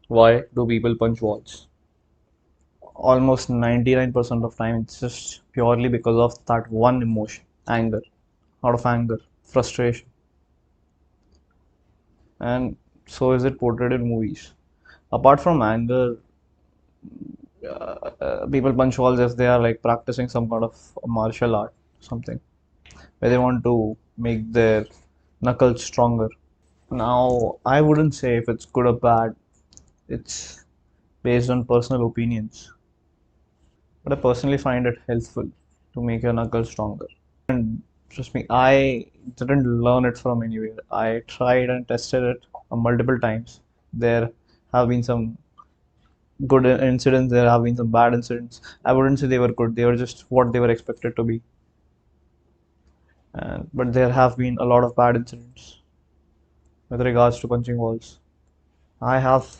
Why do people punch walls? Almost 99% of time it's just purely because of that one emotion, anger. Out of anger, frustration, and so is it portrayed in movies. Apart from anger, people punch walls if they are like practicing some kind of martial art, something where they want to make their knuckles stronger. Now, I wouldn't say if it's good or bad. It's based on personal opinions, but I personally find it helpful to make your knuckles stronger. And trust me, I didn't learn it from anywhere. I tried and tested it multiple times. There have been some good incidents, there have been some bad incidents. I wouldn't say they were good, they were just what they were expected to be. And but there have been a lot of bad incidents with regards to punching walls. I have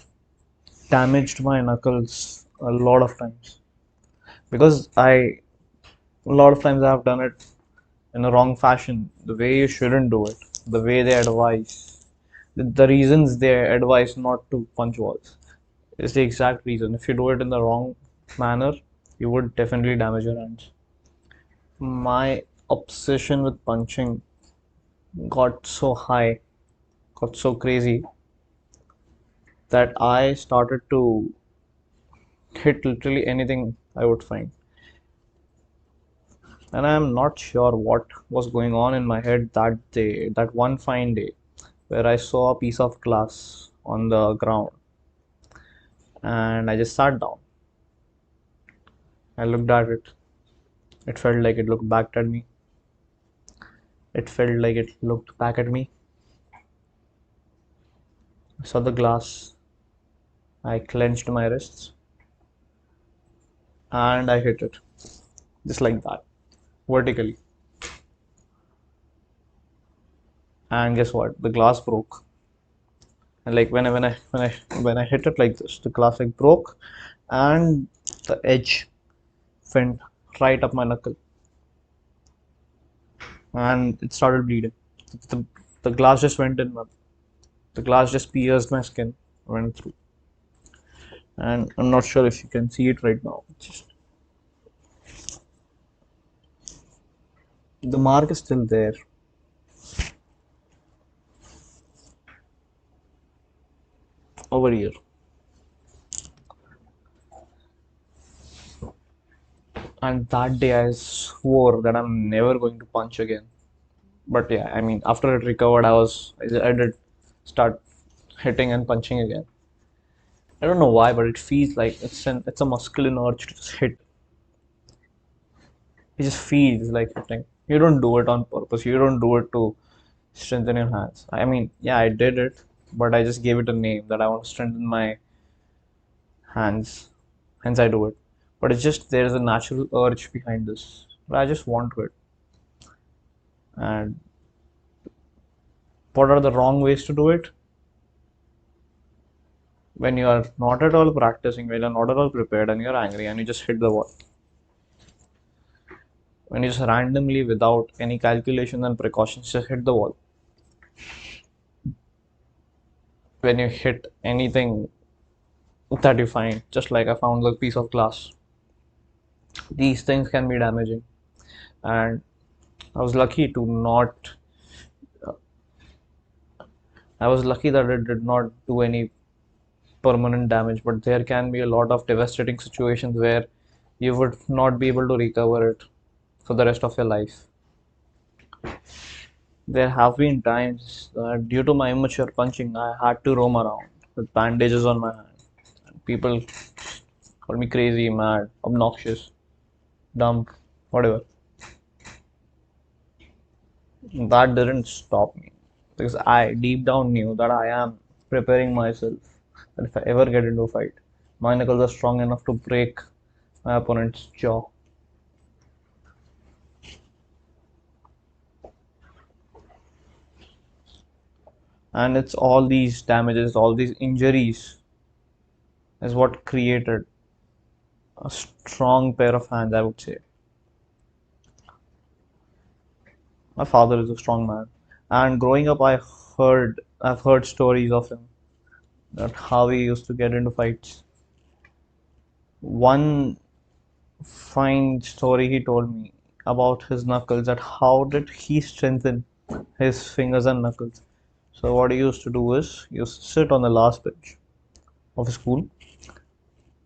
damaged my knuckles a lot of times because a lot of times I have done it in a wrong fashion, the way you shouldn't do it, the way they advise, the reasons they advise not to punch walls is the exact reason. If you do it in the wrong manner, you would definitely damage your hands. My obsession with punching got so high, got so crazy that I started to hit literally anything I would find. And I am not sure what was going on in my head that day, that one fine day, where I saw a piece of glass on the ground and I just sat down. I looked at it. It felt like it looked back at me. It felt like it looked back at me. I saw the glass. I clenched my wrists and I hit it just like that, vertically. And guess what? The glass broke. And like when I hit it like this, the glass like broke, and the edge went right up my knuckle, and it started bleeding. The, the glass just went in. The glass just pierced my skin, went through, and I'm not sure if you can see it right now. Just the mark is still there. Over here. And that day I swore that I'm never going to punch again. But yeah, I mean, after it recovered, I did start hitting and punching again. I don't know why, but it feels like it's a masculine urge to just hit. It just feels like hitting. You don't do it on purpose. You don't do it to strengthen your hands. I mean, yeah, I did it, but I just gave it a name that I want to strengthen my hands. Hence, I do it. But it's just there's a natural urge behind this. But I just want to it. And what are the wrong ways to do it? When you are not at all practicing, when you're not at all prepared and you're angry and you just hit the wall. When you just randomly, without any calculations and precautions, just hit the wall. When you hit anything that you find, just like I found the piece of glass, these things can be damaging. And I was lucky to not, I was lucky that it did not do any permanent damage, but there can be a lot of devastating situations where you would not be able to recover it for the rest of your life. There have been times that due to my immature punching, I had to roam around with bandages on my hand. People call me crazy, mad, obnoxious, dumb, whatever. That didn't stop me because I deep down knew that I am preparing myself that if I ever get into a fight, my knuckles are strong enough to break my opponent's jaw. And it's all these damages, all these injuries is what created a strong pair of hands, I would say. My father is a strong man, and growing up, I've heard stories of him that how he used to get into fights. One fine story he told me about his knuckles, that how did he strengthen his fingers and knuckles. So what he used to do is he used to sit on the last bench of his school,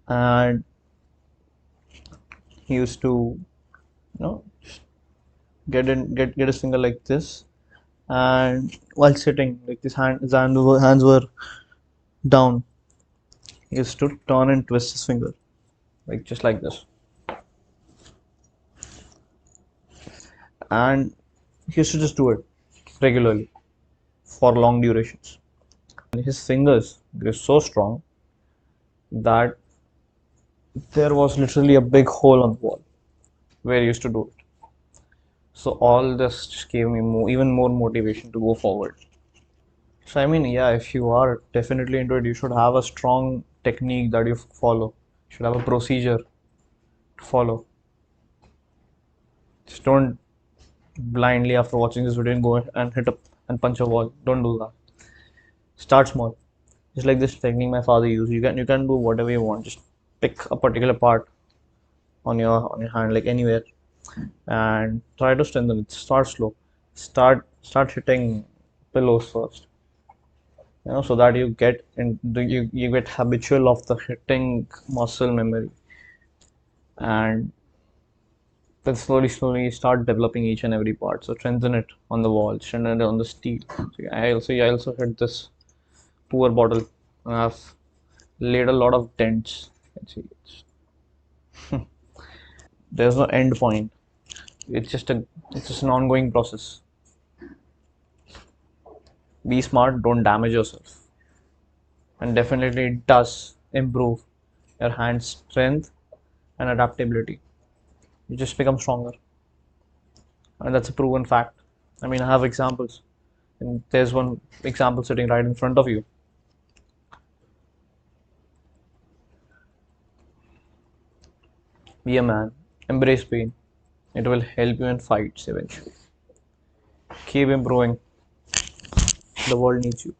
and he used to, you know, get his finger like this, and while sitting like this, hands were down, he used to turn and twist his finger like just like this, and he used to just do it regularly for long durations. And his fingers were so strong that there was literally a big hole on the wall where he used to do it. So all this just gave me even more motivation to go forward. So I mean, yeah, if you are definitely into it, you should have a strong technique that you follow. You should have a procedure to follow. Just don't blindly after watching this video and go and hit up and punch a wall. Don't do that. Start small. Just like this technique my father used. You can do whatever you want. Just pick a particular part on your hand, like anywhere, and try to strengthen it. Start slow. Start hitting pillows first. So that you get you get habitual of the hitting muscle memory, and then slowly start developing each and every part. So strengthen it on the wall, strengthen it on the steel. So I also hit this poor bottle, and I've laid a lot of dents. Let's see, there's no end point. It's just a it's just an ongoing process. Be smart, don't damage yourself, and definitely it does improve your hand strength and adaptability. You just become stronger, and that's a proven fact. I mean, I have examples, and there's one example sitting right in front of you. Be a man, embrace pain. It will help you in fights eventually. Keep improving. The world needs you.